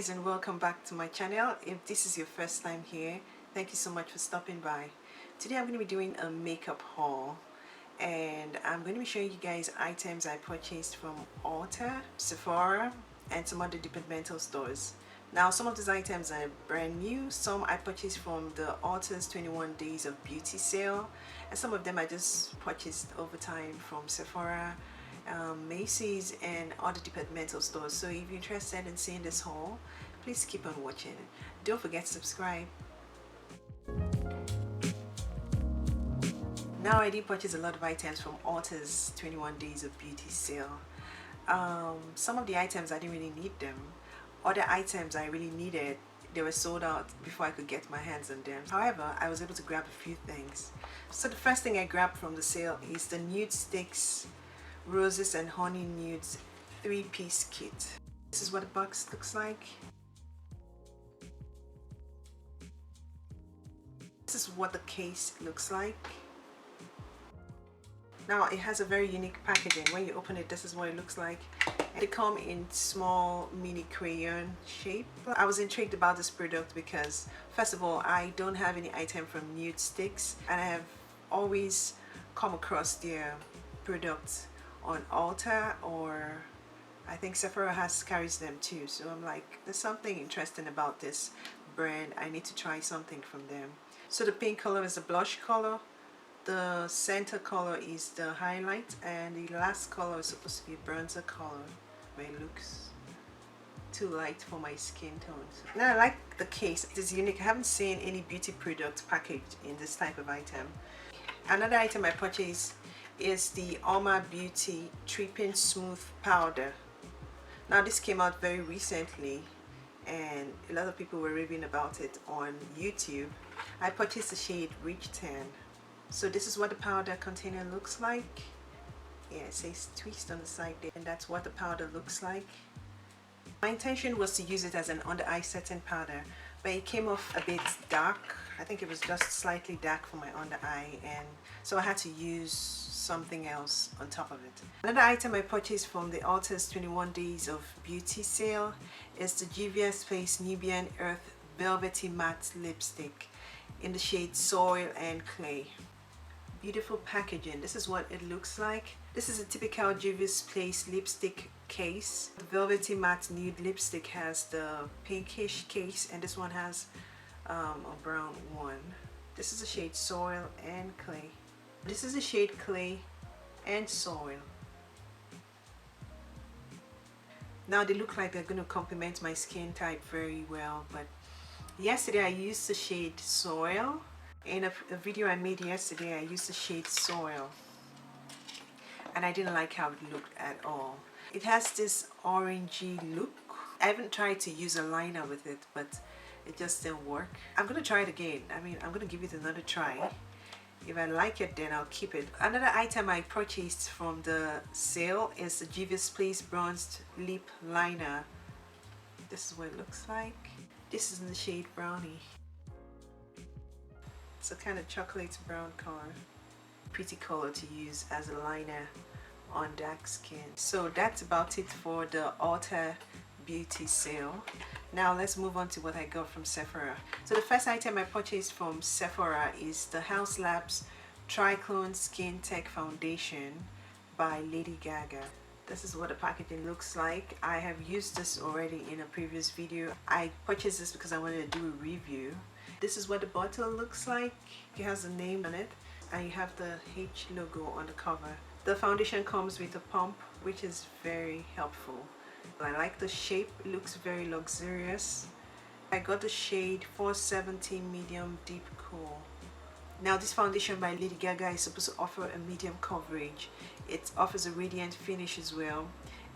guys, and welcome back to my channel. If this is your first time here, thank you so much for stopping by. Today I'm going to be doing a makeup haul, and I'm going to be showing you guys items I purchased from Ulta, Sephora, and some other departmental stores. Now some of these items are brand new, some I purchased from the Ulta's 21 days of beauty sale, and some of them I just purchased over time from Sephora, Macy's, and other departmental stores. So if you're interested in seeing this haul, please keep on watching. Don't forget to subscribe. Now I did purchase a lot of items from Ulta's 21 days of beauty sale. Some of the items I didn't really need them. Other items I really needed, they were sold out before I could get my hands on them. However, I was able to grab a few things. So the first thing I grabbed from the sale is the NUDESTIX Roses and Honey Nudes 3-piece kit. This is what the box looks like. This is what the case looks like. Now it has a very unique packaging. When you open it, this is what it looks like. They come in small mini crayon shape. I was intrigued about this product because, first of all, I don't have any item from NUDESTIX, and I have always come across their products on Ulta, or I think Sephora carries them too. So I'm like, there's something interesting about this brand. I need to try something from them. So the pink color is the blush color. The center color is the highlight, and the last color is supposed to be bronzer color, but it looks too light for my skin tones. Now I like the case. It is unique. I haven't seen any beauty product packaged in this type of item. Another item I purchased is the Uoma Beauty Tripping Smooth Powder. Now this came out very recently, and a lot of people were raving about it on YouTube. I purchased the shade Rich Tan. So this is what the powder container looks like. Yeah, it says twist on the side there, and that's what the powder looks like. My intention was to use it as an under eye setting powder, but it came off a bit dark. I think it was just slightly dark for my under eye, and so I had to use something else on top of it. Another item I purchased from the Ulta's 21 days of beauty sale is the Juvia Space Nubian Earth Velvety Matte Lipstick in the shade Soil and Clay. Beautiful packaging. This is what it looks like. This is a typical Juvia's Place lipstick case. The Velvety Matte Nude lipstick has the pinkish case, and this one has a brown one. This is the shade Soil and Clay. This is the shade Clay and Soil. Now they look like they're going to complement my skin type very well, but yesterday I used the shade Soil. In a video I made yesterday, I used the shade Soil, and I didn't like how it looked at all. It has this orangey look. I haven't tried to use a liner with it, but it just didn't work. I'm going to try it again. I mean, I'm going to give it another try. If I like it, then I'll keep it. Another item I purchased from the sale is the Juvia's Place Bronzed Lip Liner. This is what it looks like. This is in the shade Brownie. It's a kind of chocolate brown color. Pretty color to use as a liner on dark skin. So that's about it for the Ulta beauty sale. Now let's move on to what I got from Sephora. So the first item I purchased from Sephora is the Haus Labs Triclone Skin Tech Foundation by Lady Gaga. This is what the packaging looks like. I have used this already in a previous video. I purchased this because I wanted to do a review. This is what the bottle looks like. It has a name on it, and you have the H logo on the cover. The foundation comes with a pump, which is very helpful. I like the shape. It looks very luxurious. I got the shade 470 Medium Deep Cool. Now this foundation by Lady Gaga is supposed to offer a medium coverage. It offers a radiant finish as well.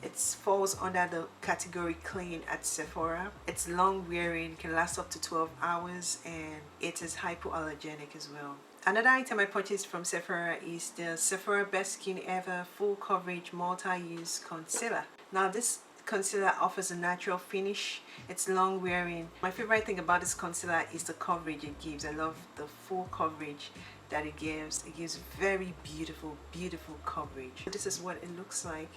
It falls under the category clean at Sephora. It's long wearing, can last up to 12 hours, and it is hypoallergenic as well. Another item I purchased from Sephora is the Sephora Best Skin Ever Full Coverage Multi-Use Concealer. Now this concealer offers a natural finish. It's long wearing. My favorite thing about this concealer is the coverage it gives. I love the full coverage that it gives. It gives very beautiful coverage. This is what it looks like.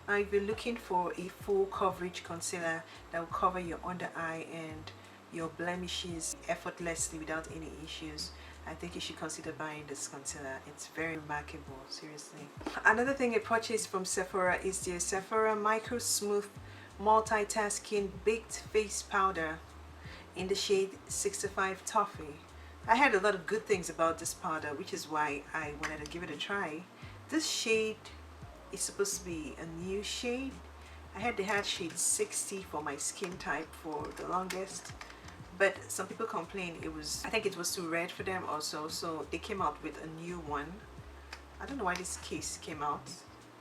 Now if you're looking for a full coverage concealer that will cover your under eye and your blemishes effortlessly without any issues, I think you should consider buying this concealer. It's very remarkable, seriously. Another thing I purchased from Sephora is the Sephora Micro Smooth Multitasking Baked Face Powder in the shade 65 Toffee. I heard a lot of good things about this powder, which is why I wanted to give it a try. This shade is supposed to be a new shade. I heard they had shade 60 for my skin type for the longest, but some people complained I think it was too red for them also, so they came out with a new one. I don't know why this case came out.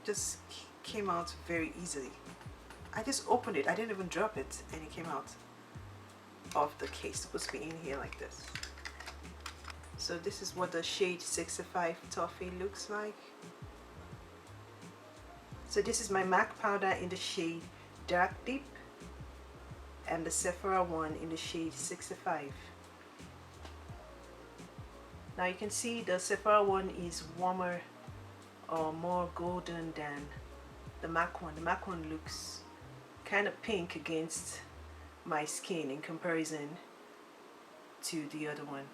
Just came out very easily. I just opened it, I didn't even drop it, and it came out of the case. It's supposed to be in here like this. So this is what the shade 65 Toffee looks like. So this is my MAC powder in the shade Dark Deep, and the Sephora one in the shade 65. Now you can see the Sephora one is warmer or more golden than the MAC one. The MAC one looks kind of pink against my skin in comparison to the other one.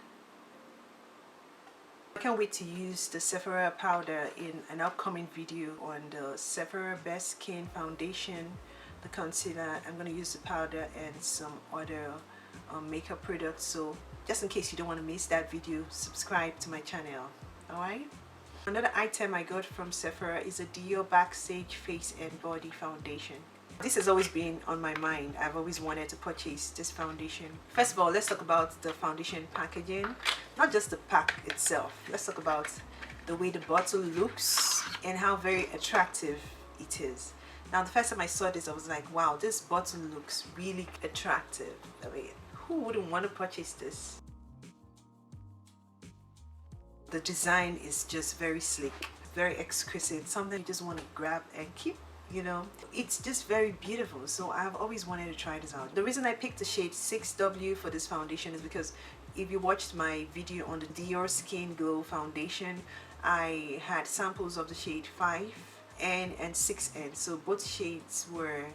I can't wait to use the Sephora powder in an upcoming video on the Sephora Best Skin Foundation, the concealer. I'm going to use the powder and some other makeup products, so just in case you don't want to miss that video, subscribe to my channel. Alright? Another item I got from Sephora is a Dior Backstage Face and Body Foundation. This has always been on my mind. I've always wanted to purchase this foundation. First of all, let's talk about the foundation packaging. Not just the pack itself. Let's talk about the way the bottle looks and how very attractive it is. Now the first time I saw this, I was like, wow, this bottle looks really attractive. I mean, who wouldn't want to purchase this? The design is just very sleek, very exquisite, something you just want to grab and keep. You know, it's just very beautiful, so I've always wanted to try this out. The reason I picked the shade 6W for this foundation is because if you watched my video on the Dior Skin Glow foundation, I had samples of the shade 5N and 6N, so both shades were,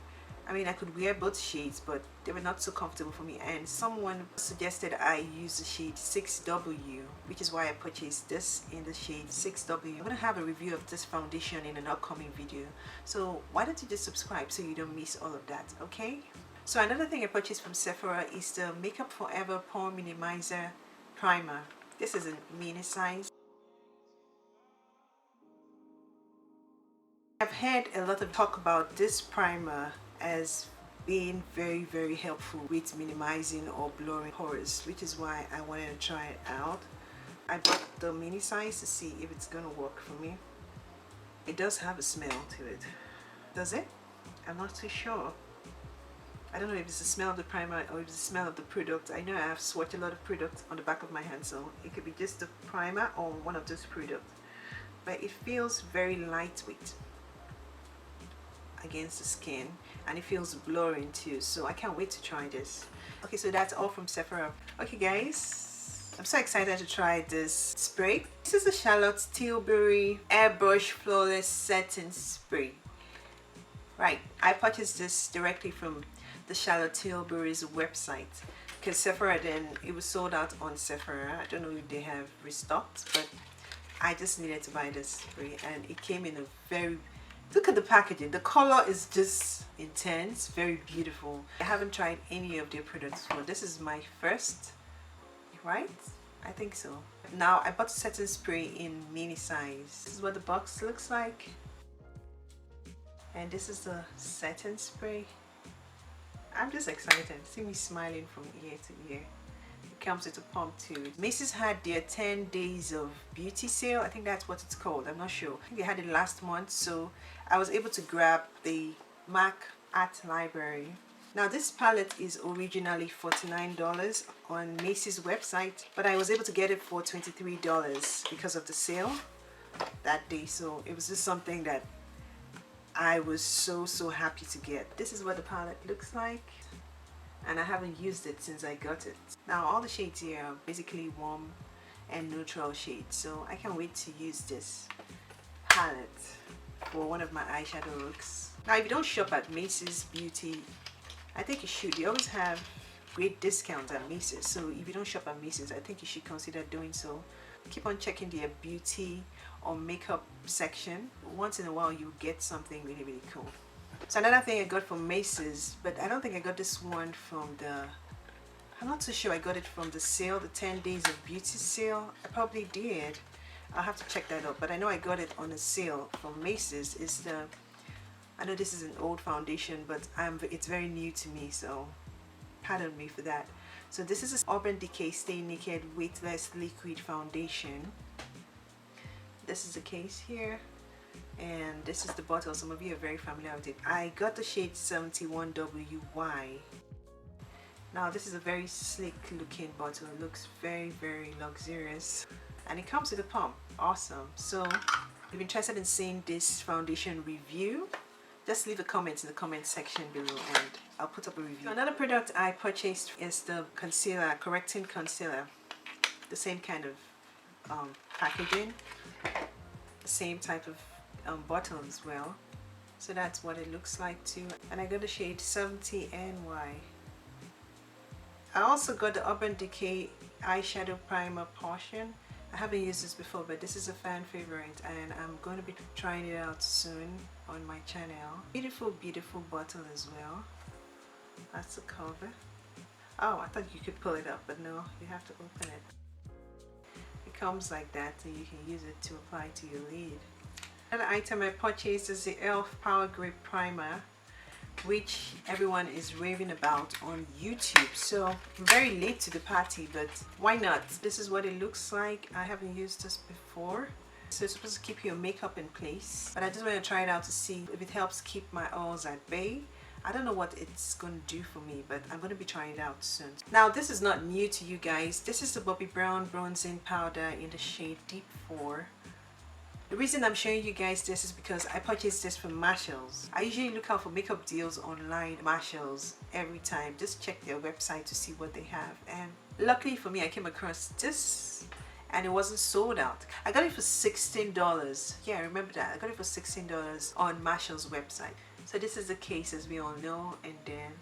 I mean, I could wear both shades, but they were not so comfortable for me, and someone suggested I use the shade 6W, which is why I purchased this in the shade 6W. I'm going to have a review of this foundation in an upcoming video, so why don't you just subscribe so you don't miss all of that, okay? So another thing I purchased from Sephora is the Makeup Forever Pore Minimizer Primer. This is a mini size. I've heard a lot of talk about this primer as being very helpful with minimizing or blurring pores, which is why I wanted to try it out. I bought the mini size to see if it's gonna work for me. It does have a smell to it. Does it? I'm not too sure. I don't know if it's the smell of the primer or if it's the smell of the product. I know I've swatched a lot of products on the back of my hand, so it could be just the primer or one of those products. But it feels very lightweight against the skin, and it feels blurring too, so I can't wait to try this. Okay, so that's all from Sephora. Okay guys, I'm so excited to try this spray. This is the Charlotte Tilbury Airbrush Flawless Setting Spray. Right, I purchased this directly from the Charlotte Tilbury's website because Sephora, then it was sold out on Sephora. I don't know if they have restocked, but I just needed to buy this spray, and it came in a very, look at the packaging. The color is just intense, very beautiful. I haven't tried any of their products before. This is my first, right? I think so. Now I bought the setting spray in mini size. This is what the box looks like. And this is the setting spray. I'm just excited. See me smiling from ear to ear. It comes with a pump too. Macy's had their 10 days of beauty sale. I think that's what it's called. I'm not sure. I think they had it last month, so I was able to grab the MAC Art Library. Now this palette is originally $49 on Macy's website, but I was able to get it for $23 because of the sale that day. So it was just something that I was so happy to get. This is what the palette looks like, and I haven't used it since I got it. Now all the shades here are basically warm and neutral shades, so I can't wait to use this palette. for one of my eyeshadow looks. Now if you don't shop at Macy's Beauty, I think you should. They always have great discounts at Macy's, so if you don't shop at Macy's, I think you should consider doing so. Keep on checking their beauty or makeup section. Once in a while you get something really cool. So another thing I got from Macy's, but I don't think I got this one from the, I'm not so sure I got it from the sale, the 10 days of beauty sale. I probably did. I'll have to check that out, but I know I got it on a sale from Macy's. Is the, I know this is an old foundation, but it's very new to me, so pardon me for that. So this is a Urban Decay Stay Naked Weightless Liquid Foundation. This is the case here, and this is the bottle. Some of you are very familiar with it. I got the shade 71WY. Now this is a very sleek looking bottle. It looks very luxurious, and it comes with a pump. Awesome. So if you're interested in seeing this foundation review, just leave a comment in the comment section below and I'll put up a review. So another product I purchased is the concealer, correcting concealer. The same kind of packaging, the same type of bottle as well. So that's what it looks like too. And I got the shade 70NY. I also got the Urban Decay eyeshadow primer portion. I haven't used this before, but this is a fan favorite and I'm going to be trying it out soon on my channel. Beautiful bottle as well. That's the cover. Oh, I thought you could pull it up, but no, you have to open it. It comes like that and you can use it to apply to your lid. Another item I purchased is the e.l.f. Power Grip Primer, which everyone is raving about on YouTube. So I'm very late to the party, but why not? This is what it looks like. I haven't used this before. So it's supposed to keep your makeup in place, but I just want to try it out to see if it helps keep my oils at bay. I don't know what it's going to do for me, but I'm going to be trying it out soon. Now this is not new to you guys. This is the Bobbi Brown Bronzing Powder in the shade Deep 4. The reason I'm showing you guys this is because I purchased this from Marshalls. I usually look out for makeup deals online, Marshalls, every time. Just check their website to see what they have. And luckily for me, I came across this and it wasn't sold out. I got it for $16. Yeah, I remember that. I got it for $16 on Marshalls website. So this is the case, as we all know, and then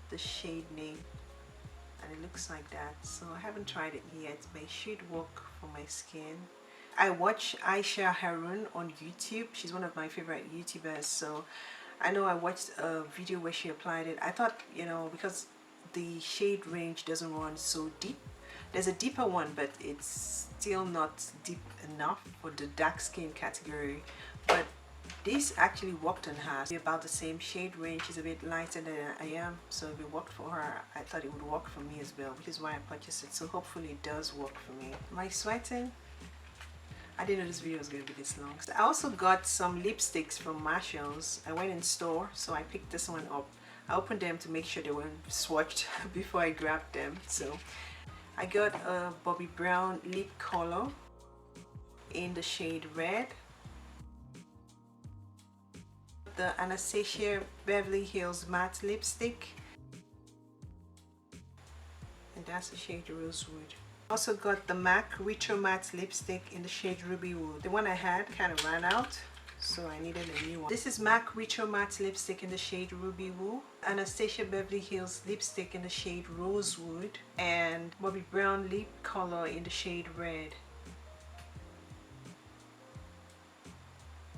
the shade name. And it looks like that. So I haven't tried it yet, but it should work for my skin. I watch Aisha Harun on YouTube. She's one of my favorite YouTubers, so I know I watched a video where she applied it. I thought, you know, because the shade range doesn't run so deep. There's a deeper one, but it's still not deep enough for the dark skin category. But this actually worked on her. About the same shade range. She's a bit lighter than I am, so if it worked for her, I thought it would work for me as well, which is why I purchased it. So hopefully it does work for me. Am I sweating? I didn't know this video was going to be this long. So I also got some lipsticks from Marshalls. I went in store, so I picked this one up. I opened them to make sure they weren't swatched before I grabbed them. So I got a Bobbi Brown lip color in the shade Red. The Anastasia Beverly Hills matte lipstick, and that's the shade Rosewood. Also got the MAC Retro Matte lipstick in the shade Ruby Wood. The one I had kind of ran out, so I needed a new one. This is MAC Retro Matte lipstick in the shade Ruby Wood, Anastasia Beverly Hills lipstick in the shade Rosewood, and Bobbi Brown lip color in the shade Red.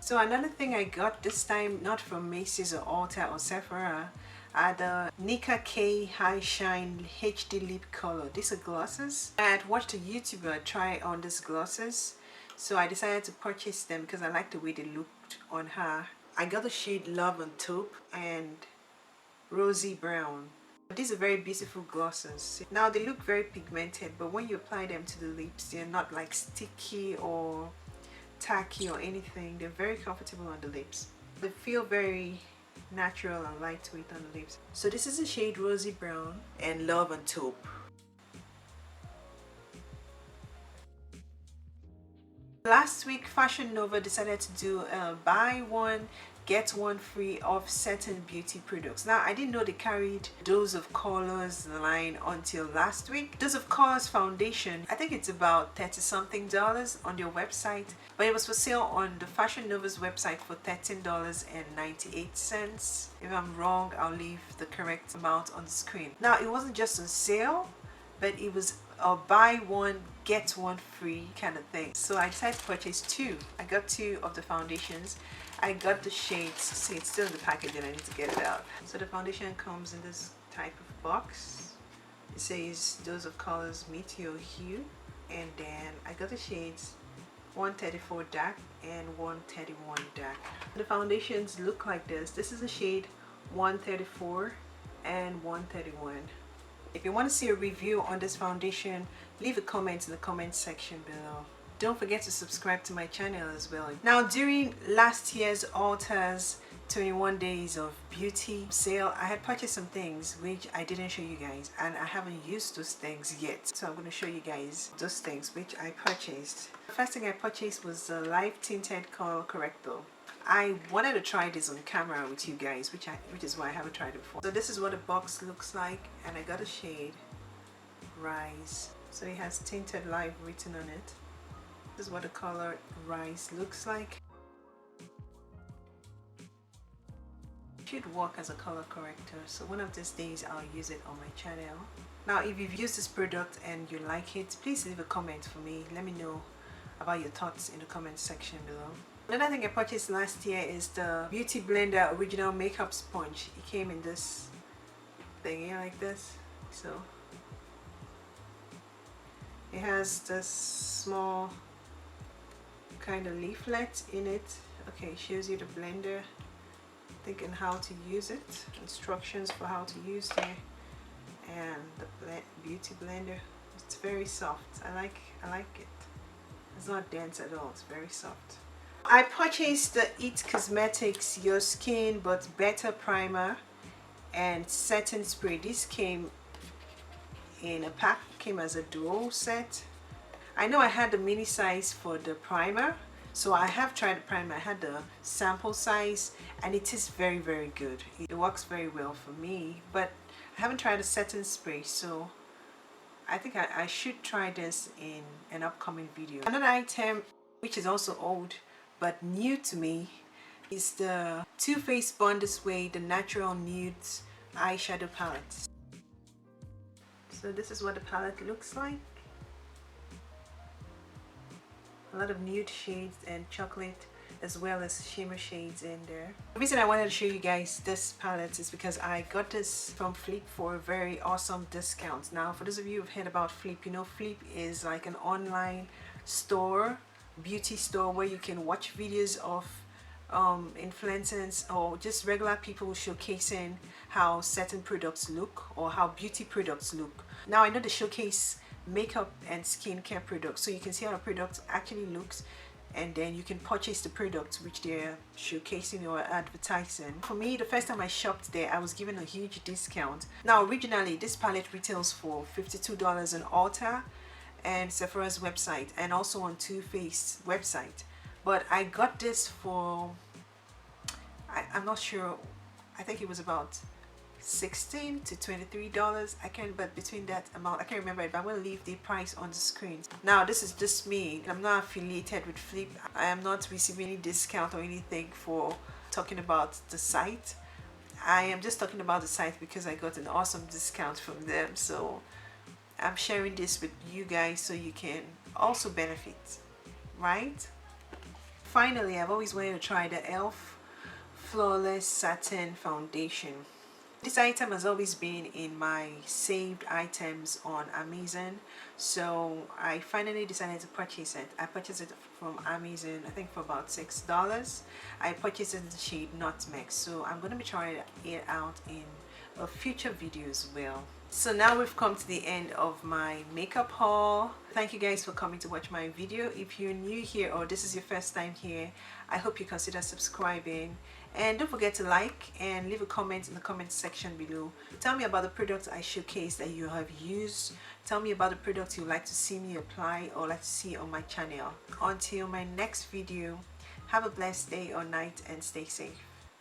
So another thing I got this time, not from Macy's or Ulta or Sephora, are the Nika K High Shine HD Lip Color. These are glosses. I had watched a YouTuber try on these glosses, so I decided to purchase them because I liked the way they looked on her. I got the shade Love on Taupe and Rosy Brown. These are very beautiful glosses. Now they look very pigmented, but when you apply them to the lips, they're not like sticky or tacky or anything. They're very comfortable on the lips. They feel very natural and lightweight on the lips. So this is the shade Rosy Brown and Love on Taupe. Last week Fashion Nova decided to do a buy one get one free of certain beauty products. Now I didn't know they carried Dose of Colors line until last week. Dose of Colors foundation, I think it's about $30 something on their website, but it was for sale on the Fashion Nova's website for $13.98. If I'm wrong, I'll leave the correct amount on the screen. Now it wasn't just on sale, but it was a buy one get one free kind of thing. So I decided to purchase two. I got two of the foundations. I got the shades. See, it's still in the package and I need to get it out. So the foundation comes in this type of box. It says Dose of Colors Meteor Hue, and then I got the shades 134 dark and 131 dark. The foundations look like this. This is the shade 134 and 131. If you want to see a review on this foundation, leave a comment in the comment section below. Don't forget to subscribe to my channel as well. Now, during last year's Ulta's 21 days of beauty sale, I had purchased some things which I didn't show you guys, and I haven't used those things yet. So I'm going to show you guys those things which I purchased. The first thing I purchased was the Light Tinted Color Corrector. I wanted to try this on camera with you guys, which is why I haven't tried it before. So this is what the box looks like, and I got a shade Rise. So it has Tinted Live written on it. This is what the color Rise looks like. It should work as a color corrector, so one of these days I'll use it on my channel. Now, if you've used this product and you like it, please leave a comment for me. Let me know about your thoughts in the comment section below. Another thing I purchased last year is the Beauty Blender Original Makeup Sponge. It came in this thing here like this. So it has this small kind of leaflet in it. Okay, it shows you the blender, I think, and how to use it, instructions for how to use it, and the beauty blender. It's very soft. I like it. It's not dense at all. It's very soft. I purchased the It Cosmetics Your Skin But Better Primer and Setting Spray. This came in a pack, came as a duo set. I know I had the mini size for the primer, so I have tried the primer. I had the sample size, and it is very, very good. It works very well for me, but I haven't tried the setting spray, so I think I should try this in an upcoming video. Another item which is also old but new to me is the Too Faced Born This Way, the Natural Nudes eyeshadow palette. So this is what the palette looks like. A lot of nude shades and chocolate, as well as shimmer shades in there. The reason I wanted to show you guys this palette is because I got this from Flip for a very awesome discount. Now, for those of you who've heard about Flip, you know Flip is like an online store, beauty store, where you can watch videos of influencers or just regular people showcasing how certain products look or how beauty products look. Now, I know they showcase makeup and skincare products, so you can see how the product actually looks, and then you can purchase the products which they're showcasing or advertising. For me, the first time I shopped there, I was given a huge discount. Now, originally this palette retails for $52 on Ulta and Sephora's website, and also on Too Faced website, but I got this for, I'm not sure, I think it was about $16 to $23. I can't, but between that amount, I can't remember. If I'm going to leave the price on the screen. Now, this is just me. I'm not affiliated with Flip. I am not receiving any discount or anything for talking about the site. I am just talking about the site because I got an awesome discount from them. So I'm sharing this with you guys so you can also benefit, right? Finally, I've always wanted to try the e.l.f. Flawless Satin Foundation. This item has always been in my saved items on Amazon, so I finally decided to purchase it. I purchased it from Amazon, I think for about $6. I purchased it in the shade Nutmeg, so I'm going to be trying it out in a future video as well. So now we've come to the end of my makeup haul. Thank you guys for coming to watch my video. If you're new here or this is your first time here, I hope you consider subscribing. And don't forget to like and leave a comment in the comment section below. Tell me about the products I showcased that you have used. Tell me about the products you'd like to see me apply or like to see on my channel. Until my next video, have a blessed day or night and stay safe.